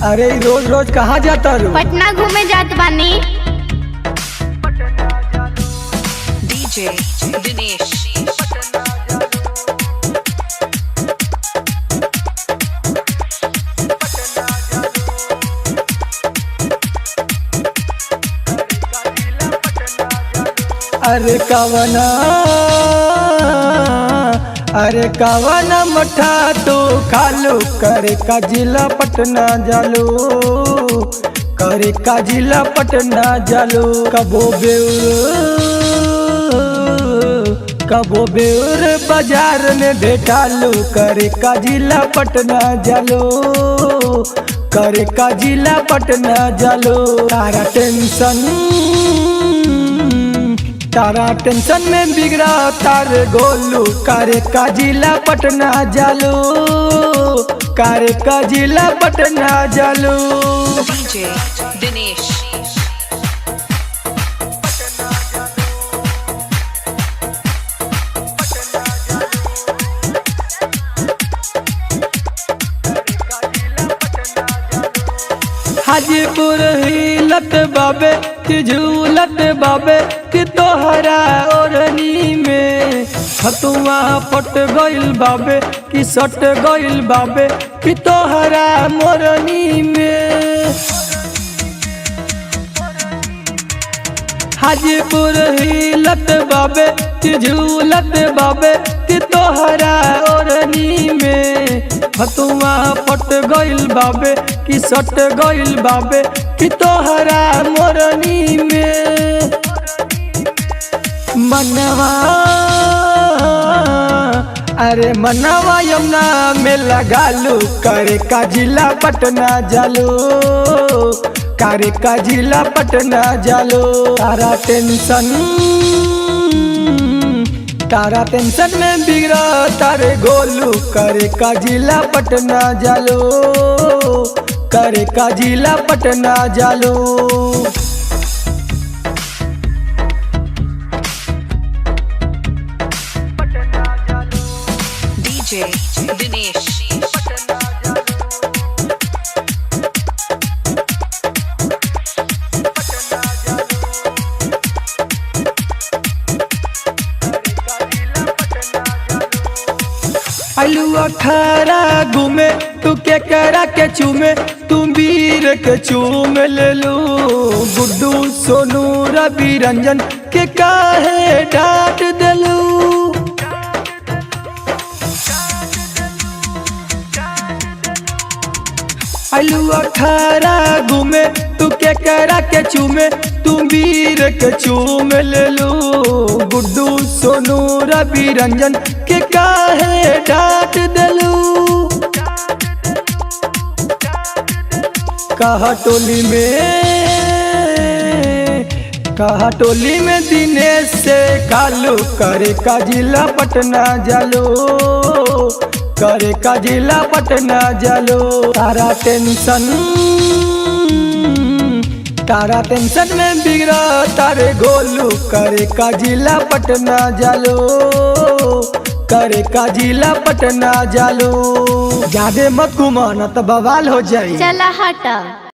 अरे रोज रोज कहाँ जाता रू? पटना घूमे जात बानी। डीजे दिनेश। अरे कवना मठा तो खालू करे का जिला पटना जालू, करे का जिला पटना जालू। कबो बेउर बाजार में भेटालू, करे का जिला पटना जालू, करे का जिला पटना जालू। तारा टेंशन में बिगड़ा तार गोलू, करे का जिला पटना जालू, करे का जिला पटना जालू। डीजे दिनेश। हाजीपुर हिलत बाबे कि झूलत बाबे कि तोहरा ओढ़नी में हतुआ पट गइल बाबे कि सट गइल बाबे कि तोहरा मोरनी में। हाजीपुर हिलत बाबे कि झूलत बाबे कि तोहरा ओढ़नी में हतुआ पट गइल बाबे कि सट गइल बाबे कि तोहरा मोरनी में। मनवा अरे मनवा यमुना में लगालू, करे का जिला पटना जालू, करे का जिला पटना जालू। तारा टेंशन में बिगड़ा तारे गोलू, करे का जिला पटना जालू, करे का जिला पटना जालू। डीजे दिनेश। अलू अखारा घूमे तू के करा के चूमे, तू वीर के चूम ले लू। गुड्डू सोनू रवि रंजन के काहे डांट देलू। अलू अखारा घूमे तू के करा के चूमे, तू वीर के चूम ले लू। गुड्डू सोनू रवि रंजन के काहे डांट देलू। कहा टोली में दिनेश से कालू, करे का जिला पटना जालू, करे का जिला पटना जालू। तारा टेंशन में बिगड़ा तारे गोलू, करे का जिला पटना जालू, करे का जिला पटना जालू। ज्यादा मत घुमाना तो बवाल हो जाए। चला हटा।